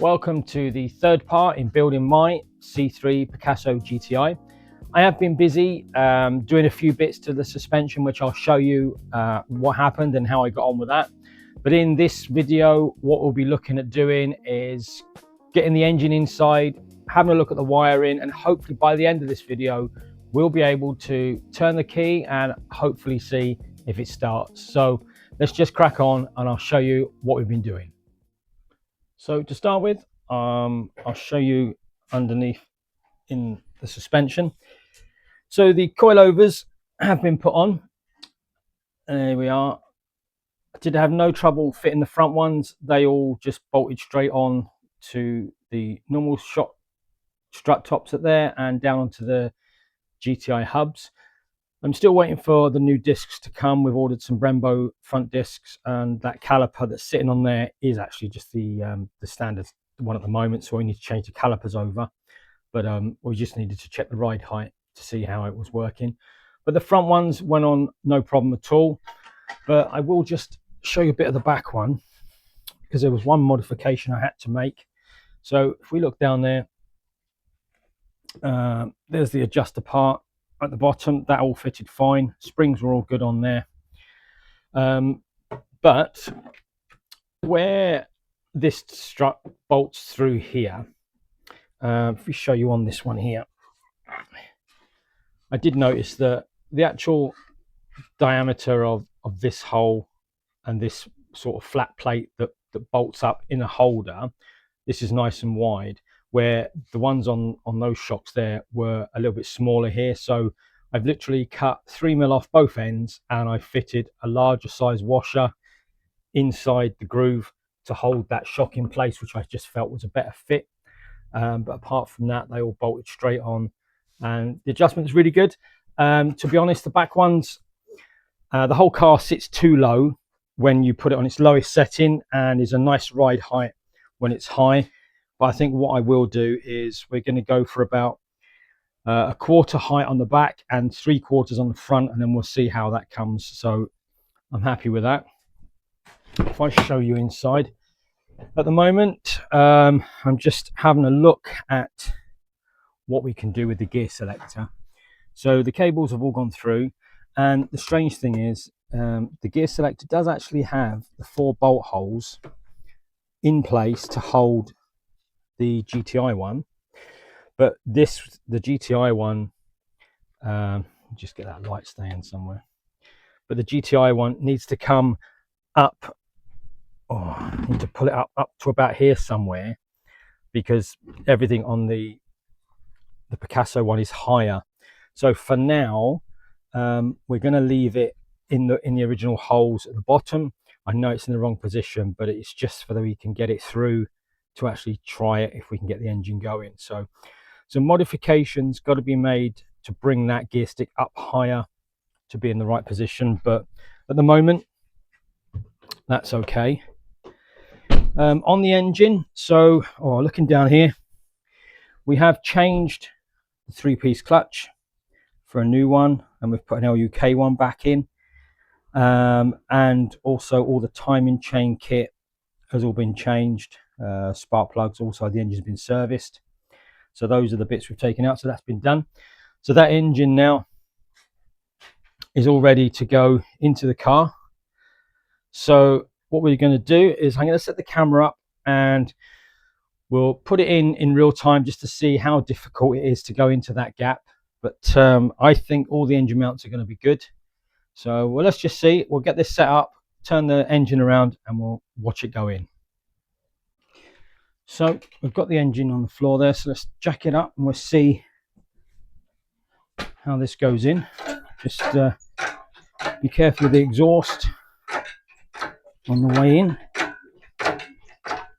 Welcome to the third part in building my C3 Picasso GTI. I have been busy doing a few bits to the suspension, which I'll show you what happened and how I got on with that. But in this video, what we'll be looking at doing is getting the engine inside, having a look at the wiring, and hopefully by the end of this video, we'll be able to turn the key and hopefully see if it starts. So let's just crack on and I'll show you what we've been doing. So to start with, I'll show you underneath in the suspension. So the coilovers have been put on. There we are. I did have no trouble fitting the front ones. They all just bolted straight on to the normal shot strut tops at there and down onto the GTI hubs. I'm still waiting for the new discs to come. We've ordered some Brembo front discs, and that caliper that's sitting on there is actually just the standard one at the moment, so we need to change the calipers over. But we just needed to check the ride height to see how it was working. But the front ones went on no problem at all. But I will just show you a bit of the back one, because there was one modification I had to make. So if we look down there, there's the adjuster part at the bottom. That all fitted fine. Springs were all good on there. But where this strut bolts through here, if we show you on this one here, I did notice that the actual diameter of this hole and this sort of flat plate that bolts up in a holder, this is nice and wide, where the ones on those shocks there were a little bit smaller here. So I've literally cut 3mm off both ends, and I fitted a larger size washer inside the groove to hold that shock in place, which I just felt was a better fit. But apart from that, they all bolted straight on, and the adjustment is really good. To be honest, the back ones, the whole car sits too low when you put it on its lowest setting, and is a nice ride height when it's high. But I think what I will do is we're going to go for about a quarter height on the back and 3/4 on the front, and then we'll see how that comes. So I'm happy with that. If I show you inside, at the moment, I'm just having a look at what we can do with the gear selector. So the cables have all gone through, and the strange thing is the gear selector does actually have the 4 bolt holes in place to hold the GTI one, but the GTI one, just get that light staying somewhere, but the GTI one needs to come up. I need to pull it up to about here somewhere, because everything on the Picasso one is higher. So for now, we're going to leave it in the original holes at the bottom. I know it's in the wrong position, but it's just so that we can get it through to actually try it if we can get the engine going. So some modifications got to be made to bring that gear stick up higher to be in the right position, but at the moment that's okay. On the engine, so looking down here, we have changed the 3-piece clutch for a new one, and we've put an LUK one back in, and also all the timing chain kit has all been changed. Spark plugs, also the engine's been serviced. So those are the bits we've taken out, so that's been done. So that engine now is all ready to go into the car. So what we're going to do is I'm going to set the camera up, and we'll put it in real time just to see how difficult it is to go into that gap. But I think all the engine mounts are going to be good. So well, let's just see. We'll get this set up, turn the engine around, and we'll watch it go in. So we've got the engine on the floor there, so let's jack it up and we'll see how this goes in. Just be careful with the exhaust on the way in.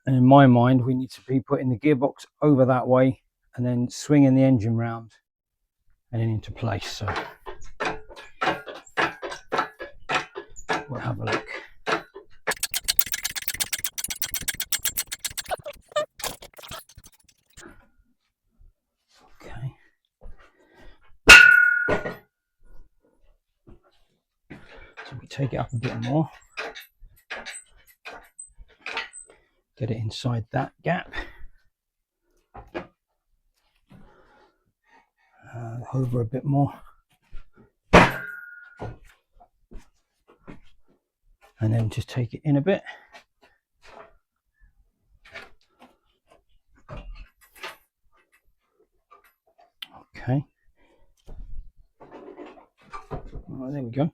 And in my mind, we need to be putting the gearbox over that way and then swinging the engine round and then into place. So we'll have a look. Okay. So we take it up a bit more. Get it inside that gap. over a bit more. And then just take it in a bit. Okay. Oh, there we go.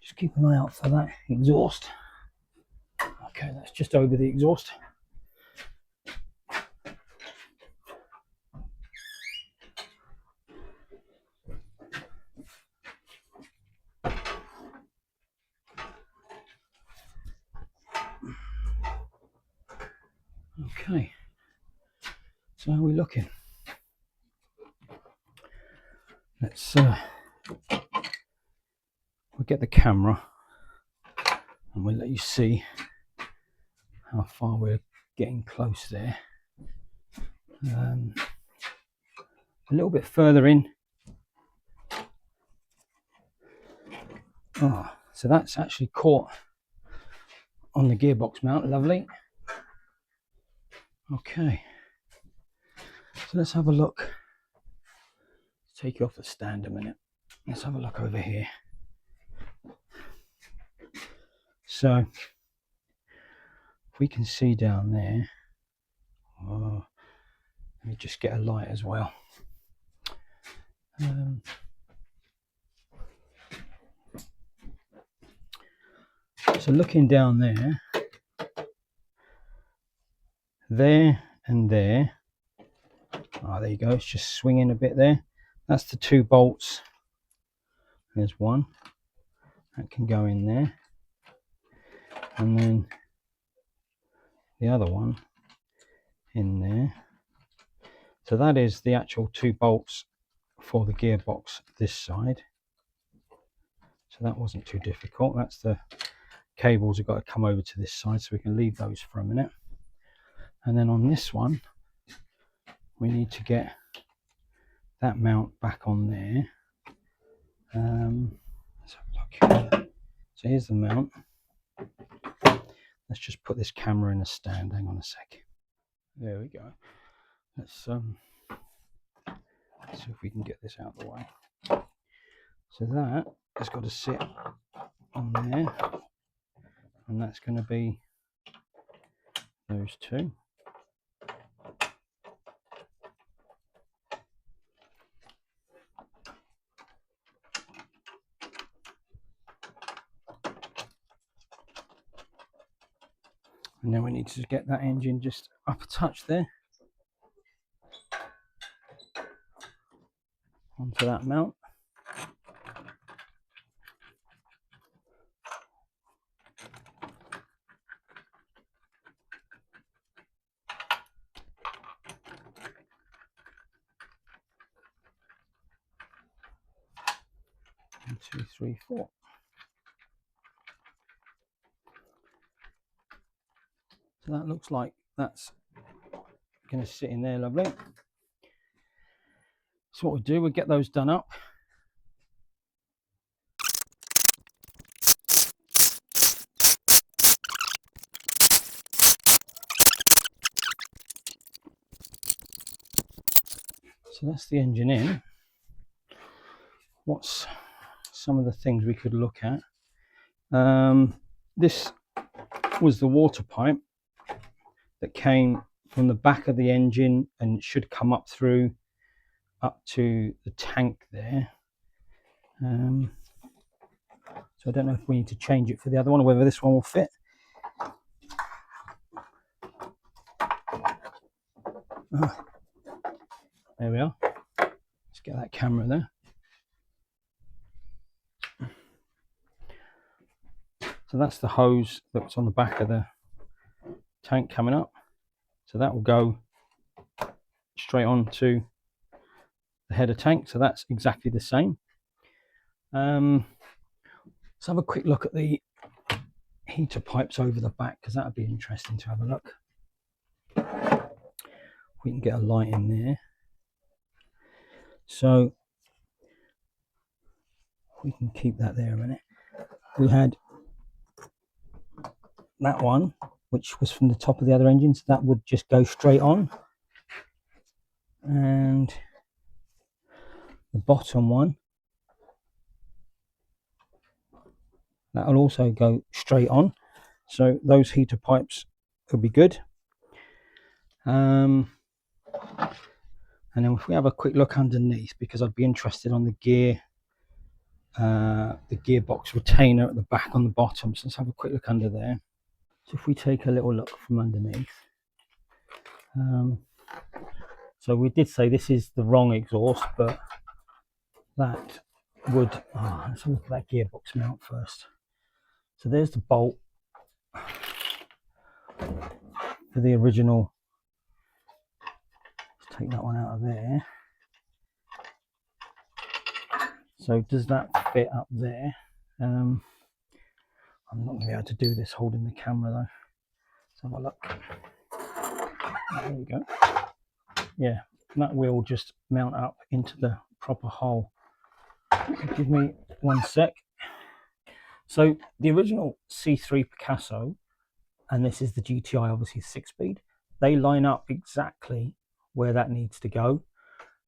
Just keep an eye out for that exhaust. Okay, that's just over the exhaust. Okay, so how are we looking? Let's we'll get the camera and we'll let you see how far we're getting close there. A little bit further in. Oh, so that's actually caught on the gearbox mount. Lovely. Okay, so let's have a look. Let's take you off the stand a minute. Let's have a look over here. So if we can see down there, oh, let me just get a light as well. So looking down there and there. Oh, there you go. It's just swinging a bit there. That's the 2 bolts. There's one that can go in there, and then the other one in there. So that is the actual 2 bolts for the gearbox this side. So that wasn't too difficult. That's the cables have got to come over to this side, so we can leave those for a minute. And then on this one, we need to get that mount back on there. Let's have a look. So here's the mount. Let's just put this camera in a stand. Hang on a sec. There we go. Let's see if we can get this out of the way. So that has got to sit on there, and that's going to be those 2. And then we need to get that engine just up a touch there onto that mount. One, 2, 3, 4. So that looks like that's going to sit in there lovely. So what we'll do, we'll get those done up. So that's the engine in. What's some of the things we could look at? This was the water pipe that came from the back of the engine and should come up through up to the tank there. So I don't know if we need to change it for the other one or whether this one will fit. There we are. Let's get that camera there. So that's the hose that's on the back of the tank coming up. So that will go straight on to the header tank. So that's exactly the same. Let's have a quick look at the heater pipes over the back, because that would be interesting to have a look. We can get a light in there. So we can keep that there a minute. We had that one which was from the top of the other engine, so that would just go straight on. And the bottom one, that will also go straight on. So those heater pipes will be good. And then if we have a quick look underneath, because I'd be interested on the gearbox retainer at the back on the bottom. So let's have a quick look under there. So if we take a little look from underneath, so we did say this is the wrong exhaust, but that would, let's look at that gearbox mount first. So there's the bolt for the original. Let's take that one out of there. So does that fit up there? I'm not going to be able to do this holding the camera though. Let's have a look. There we go. Yeah, that will just mount up into the proper hole. So give me one sec. So the original C3 Picasso, and this is the GTI, obviously 6-speed, they line up exactly where that needs to go.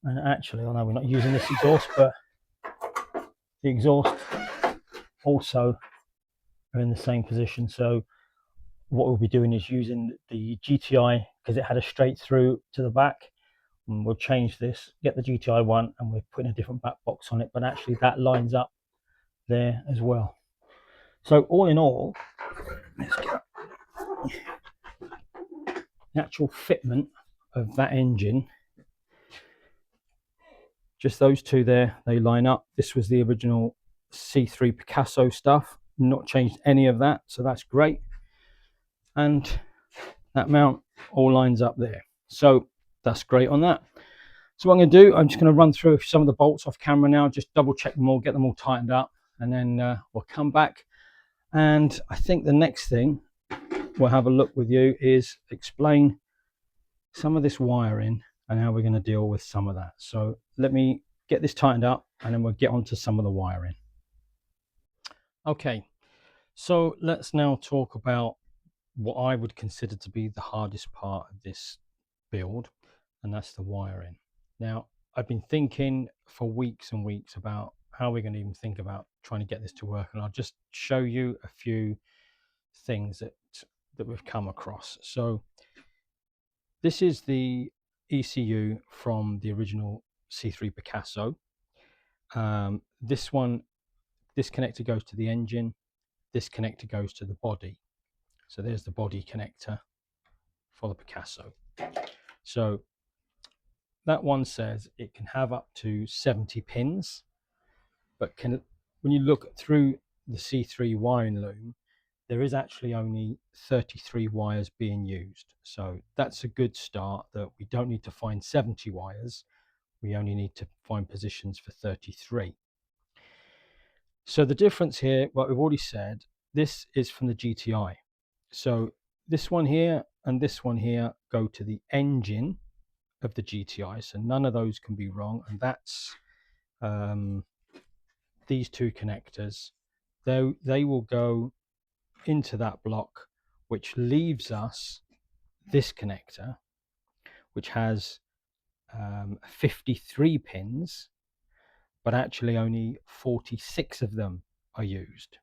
And actually, I know we're not using this exhaust, but the exhaust also are in the same position. So what we'll be doing is using the GTI, because it had a straight through to the back, and we'll change this, get the GTI one, and we're putting a different back box on it, but actually that lines up there as well. So all in all, let's get the actual fitment of that engine, just those two there, they line up. This was the original C3 Picasso stuff, not changed any of that, so that's great. And that mount all lines up there, so that's great on that. So what I'm going to do, I'm just going to run through some of the bolts off camera now, just double check them all, get them all tightened up, and then we'll come back. And I think the next thing we'll have a look with you is explain some of this wiring and how we're going to deal with some of that. So let me get this tightened up and then we'll get on to some of the wiring. Okay, so let's now talk about what I would consider to be the hardest part of this build, and that's the wiring. Now, I've been thinking for weeks and weeks about how we're going to even think about trying to get this to work, and I'll just show you a few things that we've come across. So this is the ECU from the original C3 Picasso. This connector goes to the engine, this connector goes to the body. So there's the body connector for the Picasso. So that one says it can have up to 70 pins, but when you look through the C3 wiring loom, there is actually only 33 wires being used. So that's a good start, that we don't need to find 70 wires. We only need to find positions for 33. So the difference here, what we've already said, this is from the GTI. So this one here and this one here go to the engine of the GTI. So none of those can be wrong. And that's these two connectors. They will go into that block, which leaves us this connector, which has 53 pins, but actually only 46 of them are used.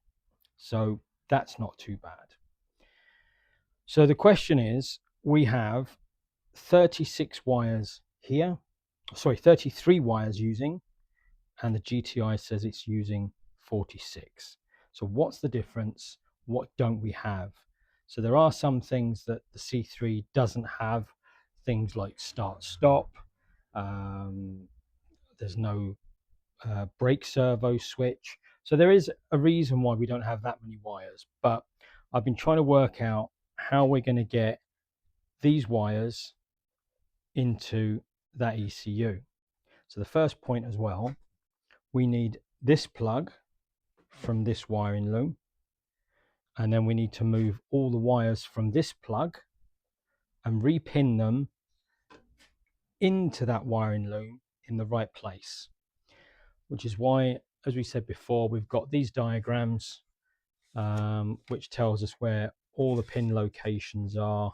So that's not too bad. So the question is, we have 36 wires here, sorry, 33 wires using, and the GTI says it's using 46. So what's the difference? What don't we have? So there are some things that the C3 doesn't have, things like start stop. There's no brake servo switch. So there is a reason why we don't have that many wires, but I've been trying to work out how we're going to get these wires into that ECU. So the first point as well, we need this plug from this wiring loom, and then we need to move all the wires from this plug and repin them into that wiring loom in the right place, which is why, as we said before, we've got these diagrams which tells us where all the pin locations are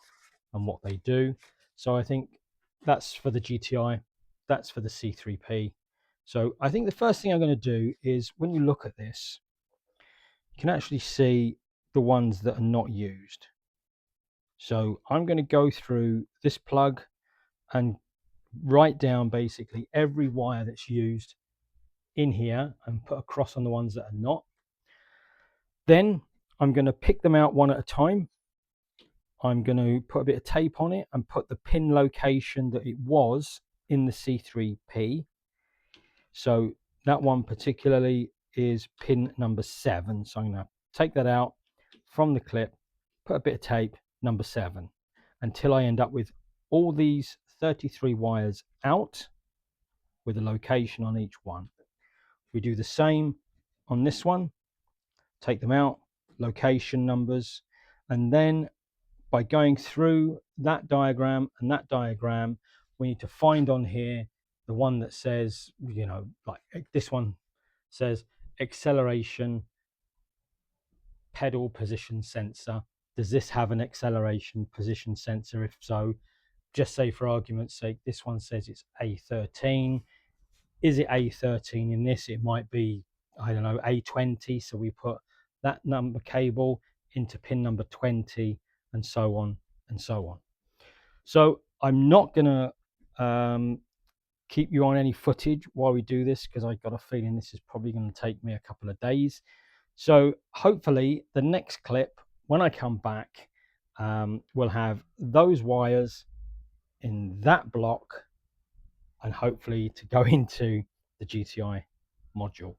and what they do. So I think that's for the GTI, that's for the C3P. So I think the first thing I'm going to do is, when you look at this, you can actually see the ones that are not used. So I'm going to go through this plug and write down basically every wire that's used in here and put a cross on the ones that are not. Then I'm going to pick them out one at a time. I'm going to put a bit of tape on it and put the pin location that it was in the C3P. So that one particularly is pin number 7. So I'm going to take that out from the clip, put a bit of tape, number 7, until I end up with all these 33 wires out with a location on each one. We do the same on this one, take them out, location numbers, and then by going through that diagram and that diagram, we need to find on here the one that says, you know, like this one says acceleration pedal position sensor. Does this have an acceleration position sensor? If so, just say for argument's sake, this one says it's A13. Is it A13 in this? It might be, I don't know, A20. So we put that number cable into pin number 20, and so on and so on. So I'm not going to keep you on any footage while we do this, because I've got a feeling this is probably going to take me a couple of days. So hopefully the next clip, when I come back, we'll have those wires in that block, and hopefully to go into the GTI module.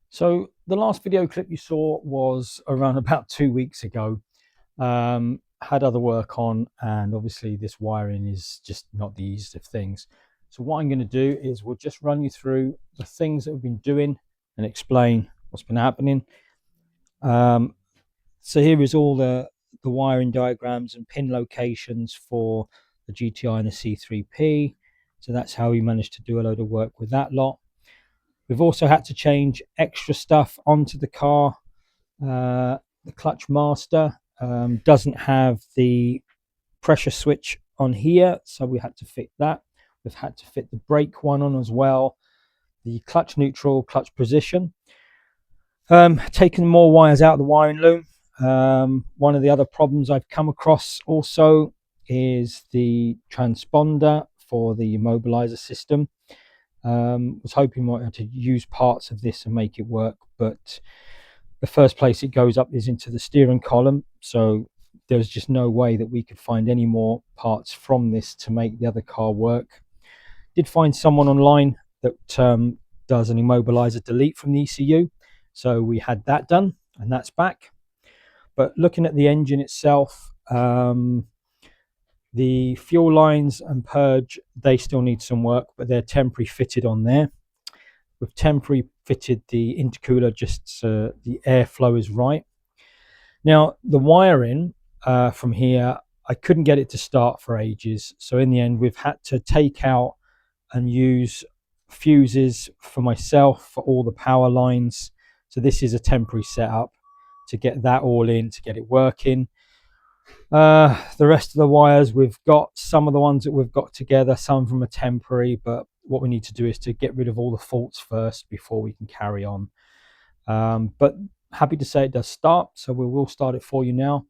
So the last video clip you saw was around about 2 weeks ago. Had other work on, and obviously this wiring is just not the easiest of things. So what I'm going to do is we'll just run you through the things that we've been doing and explain what's been happening. So here is all the wiring diagrams and pin locations for the GTI and the C3P. So that's how we managed to do a load of work with that lot. We've also had to change extra stuff onto the car. The clutch master doesn't have the pressure switch on here, so we had to fit that. We've had to fit the brake one on as well, the clutch neutral, clutch position. Taking more wires out of the wiring loom. One of the other problems I've come across also is the transponder for the immobilizer system. Was hoping I had to use parts of this and make it work, but the first place it goes up is into the steering column, so there's just no way that we could find any more parts from this to make the other car work. Did find someone online that does an immobilizer delete from the ECU, so we had that done and that's back. But looking at the engine itself, the fuel lines and purge, they still need some work, but they're temporary fitted on there. We've temporary fitted the intercooler just so the airflow is right. Now the wiring from here, I couldn't get it to start for ages, so in the end we've had to take out and use fuses for myself for all the power lines. So this is a temporary setup to get that all in, to get it working. The rest of the wires, we've got some of the ones that we've got together, some of them are temporary, but what we need to do is to get rid of all the faults first before we can carry on. But happy to say it does start, so we will start it for you now.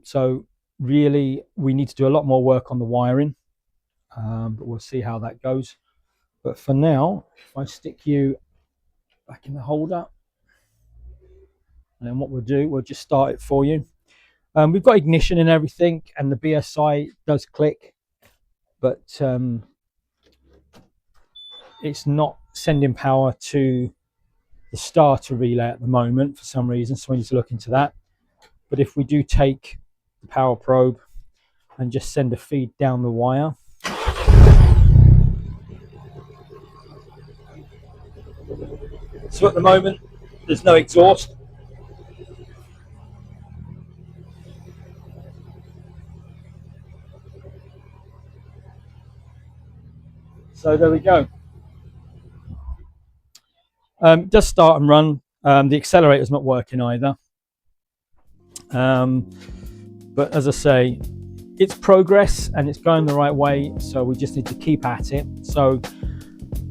So really we need to do a lot more work on the wiring, but we'll see how that goes. But for now, if I stick you back in the holder, and then what we'll do, we'll just start it for you. We've got ignition and everything, and the BSI does click, but it's not sending power to the starter relay at the moment for some reason, so we need to look into that. But if we do take the power probe and just send a feed down the wire, so at the moment there's no exhaust, so there we go. Just start and run. The accelerator's not working either. But as I say, it's progress and it's going the right way, so we just need to keep at it. So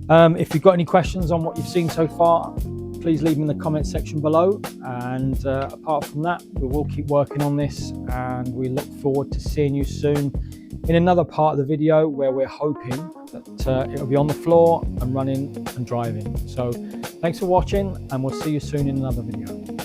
if you've got any questions on what you've seen so far, please leave them in the comment section below. And apart from that, we will keep working on this, and we look forward to seeing you soon in another part of the video where we're hoping that it'll be on the floor and running and driving. So thanks for watching, and we'll see you soon in another video.